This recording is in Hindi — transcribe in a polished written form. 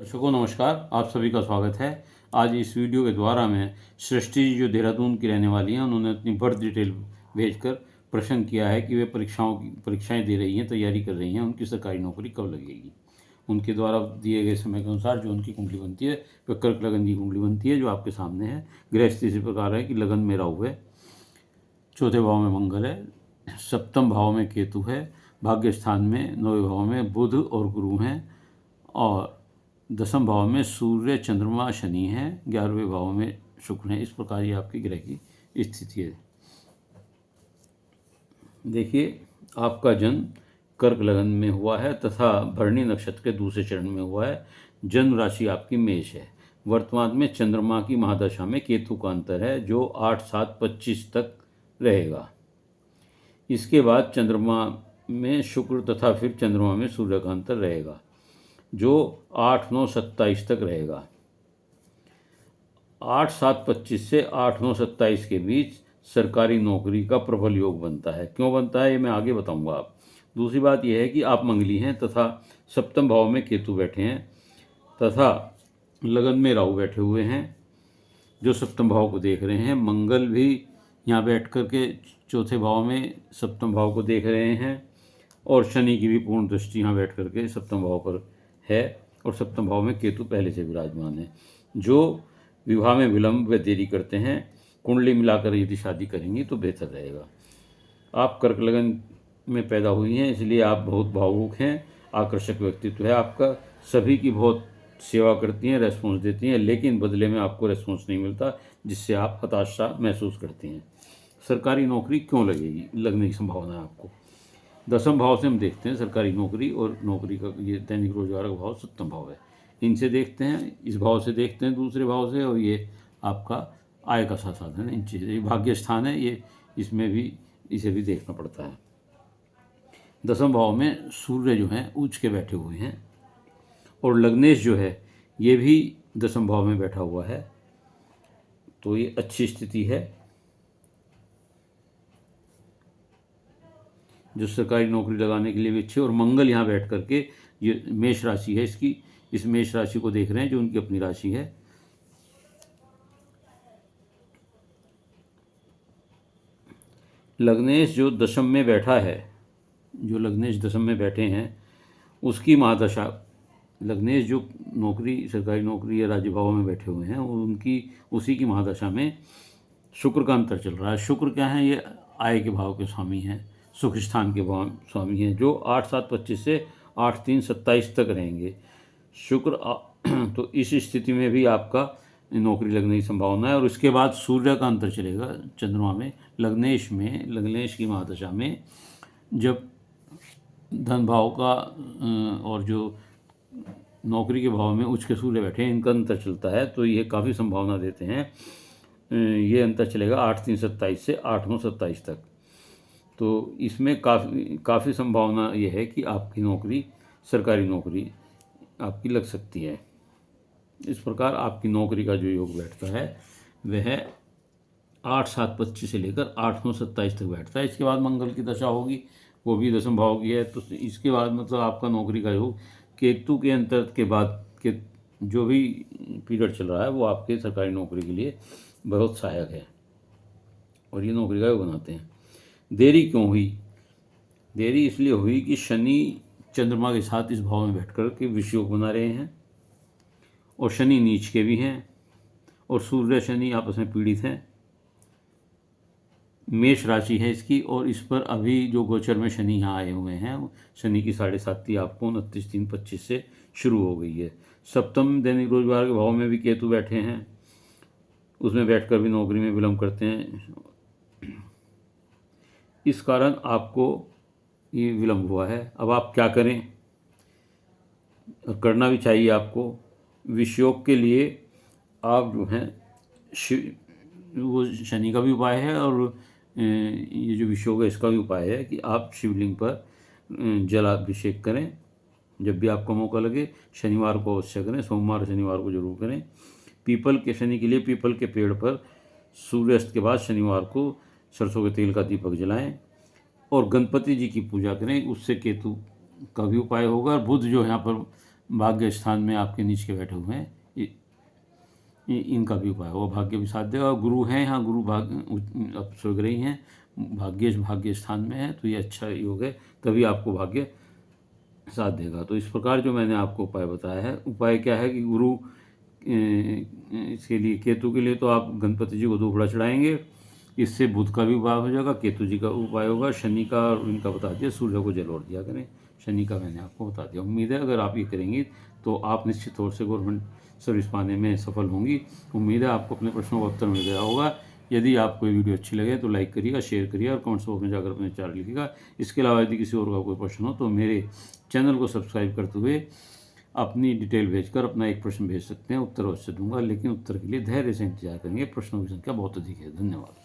दर्शकों नमस्कार, आप सभी का स्वागत है। आज इस वीडियो के द्वारा मैं सृष्टि जी जो देहरादून की रहने वाली हैं, उन्होंने अपनी बर्थ डिटेल भेजकर प्रश्न किया है कि वे परीक्षाएं दे रही हैं, तैयारी कर रही हैं, उनकी सरकारी नौकरी कब लगेगी। उनके द्वारा दिए गए समय के अनुसार जो उनकी कुंडली बनती है वह कर्क लगन की कुंडली बनती है, जो आपके सामने है। गृह स्थिति इसी प्रकार है कि लगन में राहु है, चौथे भाव में मंगल है, सप्तम भाव में केतु है, भाग्य स्थान में नौवें भाव में बुध और गुरु हैं, और दसम भाव में सूर्य चंद्रमा शनि है, 11वें भाव में शुक्र है। इस प्रकार ये आपकी ग्रह की स्थिति है। देखिए, आपका जन्म कर्क लगन में हुआ है तथा भरणी नक्षत्र के दूसरे चरण में हुआ है। जन्म राशि आपकी मेष है। वर्तमान में चंद्रमा की महादशा में केतु का अंतर है, जो 8-7-25 तक रहेगा। इसके बाद चंद्रमा में शुक्र तथा फिर चंद्रमा में सूर्य का अंतर रहेगा, जो 8-9-27 तक रहेगा। 8-7-25 से 8-9-27 के बीच सरकारी नौकरी का प्रबल योग बनता है। क्यों बनता है ये मैं आगे बताऊंगा आप। दूसरी बात यह है कि आप मंगली हैं तथा सप्तम भाव में केतु बैठे हैं तथा लगन में राहु बैठे हुए हैं, जो सप्तम भाव को देख रहे हैं। मंगल भी यहाँ बैठ कर के चौथे भाव में सप्तम भाव को देख रहे हैं, और शनि की भी पूर्ण दृष्टि यहाँ बैठ कर के सप्तम भाव पर है, और सप्तम भाव में केतु पहले से विराजमान है। जो विवाह में विलंब व देरी करते हैं, कुंडली मिलाकर यदि शादी करेंगी तो बेहतर रहेगा। आप कर्क लगन में पैदा हुई हैं, इसलिए आप बहुत भावुक हैं, आकर्षक व्यक्तित्व है आपका, सभी की बहुत सेवा करती हैं, रेस्पॉन्स देती हैं, लेकिन बदले में आपको रेस्पॉन्स नहीं मिलता, जिससे आप हताशा महसूस करती हैं। सरकारी नौकरी क्यों लगने की संभावना है आपको। दसम भाव से हम देखते हैं सरकारी नौकरी, और नौकरी का ये दैनिक रोजगार का भाव सप्तम भाव है। इनसे देखते हैं, इस भाव से देखते हैं दूसरे भाव से, और ये आपका आय का साधन है। इन चीज़ ये भाग्य स्थान है, ये इसमें भी इसे भी देखना पड़ता है। दसम भाव में सूर्य जो हैं उच्च के बैठे हुए हैं, और लग्नेश जो है ये भी दसम भाव में बैठा हुआ है, तो ये अच्छी स्थिति है। जो सरकारी नौकरी लगाने के लिए भी अच्छे, और मंगल यहाँ बैठ करके, ये मेष राशि है इसकी, इस मेष राशि को देख रहे हैं, जो उनकी अपनी राशि है। लग्नेश जो दशम में बैठा है, जो लग्नेश दशम में बैठे हैं, उसकी महादशा, लग्नेश जो नौकरी सरकारी नौकरी या राज्य भाव में बैठे हुए हैं, उनकी उसी की महादशा में शुक्र का अंतर चल रहा है। शुक्र क्या है, ये आय के भाव के स्वामी हैं, सुख स्थान के भाव स्वामी हैं, जो 8-7-25 से 8-3-27 तक रहेंगे शुक्र। तो इस स्थिति में भी आपका नौकरी लगने की संभावना है। और उसके बाद सूर्य का अंतर चलेगा चंद्रमा में, लग्नेश की महादशा में, जब धन भाव का और जो नौकरी के भाव में उच्च के सूर्य बैठे हैं, इनका अंतर चलता है, तो ये काफ़ी संभावना देते हैं। ये अंतर चलेगा 8-3-27 से 8-9-27 तक। तो इसमें काफ़ी संभावना ये है कि आपकी नौकरी, सरकारी नौकरी आपकी लग सकती है। इस प्रकार आपकी नौकरी का जो योग बैठता है वह 8-7-25 से लेकर 8-9-27 तक बैठता है। इसके बाद मंगल की दशा होगी, वो भी दसम भाव की है, तो इसके बाद मतलब आपका नौकरी का योग केतु के अंतर के बाद के जो भी पीरियड चल रहा है, वो आपके सरकारी नौकरी के लिए बहुत सहायक है, और ये नौकरी का योग बनाते हैं। देरी क्यों हुई। देरी इसलिए हुई कि शनि चंद्रमा के साथ इस भाव में बैठकर के विषयोग बना रहे हैं, और शनि नीच के भी हैं, और सूर्य शनि आपस में पीड़ित हैं। मेष राशि है इसकी, और इस पर अभी जो गोचर में शनि यहाँ आए हुए हैं, शनि की 7.5 आपको 29-3-25 से शुरू हो गई है। सप्तम दैनिक रोजगार के भाव में भी केतु बैठे हैं, उसमें बैठकर भी नौकरी में विलंब करते हैं। इस कारण आपको ये विलंब हुआ है। अब आप क्या करें, करना भी चाहिए आपको। विषयोग के लिए आप जो हैं वो शनि का भी उपाय है, और ये जो विषयोग है इसका भी उपाय है कि आप शिवलिंग पर जलाभिषेक करें जब भी आपको मौका लगे। शनिवार को अवश्य करें, सोमवार शनिवार को जरूर करें। पीपल के शनि के लिए पीपल के पेड़ पर सूर्यास्त के बाद शनिवार को सरसों के तेल का दीपक जलाएं, और गणपति जी की पूजा करें, उससे केतु का भी उपाय होगा। और बुध जो यहाँ पर भाग्य स्थान में आपके नीच के बैठे हुए हैं, इनका भी उपाय होगा, भाग्य भी साथ देगा। गुरु हैं यहाँ, गुरु अब स्वर्गरही हैं, भाग्य स्थान में है, तो ये अच्छा योग है, तभी आपको भाग्य साथ देगा। तो इस प्रकार जो मैंने आपको उपाय बताया है, उपाय क्या है कि गुरु इसके लिए, केतु के लिए तो आप गणपति जी को धूपड़ा चढ़ाएंगे, इससे बुध का भी उपाय हो जाएगा, केतु जी का उपाय होगा, शनि का और इनका बता दिया, सूर्य को जल और दिया करें, शनि का मैंने आपको बता दिया। उम्मीद है अगर आप ये करेंगी तो आप निश्चित तौर से गवर्नमेंट सर्विस पाने में सफल होंगी। उम्मीद है आपको अपने प्रश्नों का उत्तर मिल गया होगा। यदि आपको ये वीडियो अच्छी लगे तो लाइक करिएगा, शेयर करिएगा और कमेंट्स बॉक्स में जाकर अपने विचार लिखिएगा। इसके अलावा यदि किसी और का कोई प्रश्न हो तो मेरे चैनल को सब्सक्राइब करते हुए अपनी डिटेल भेजकर अपना एक प्रश्न भेज सकते हैं, उत्तर अवश्य दूंगा, लेकिन उत्तर के लिए धैर्य से इंतजार करेंगे, प्रश्नों की संख्या बहुत अधिक है। धन्यवाद।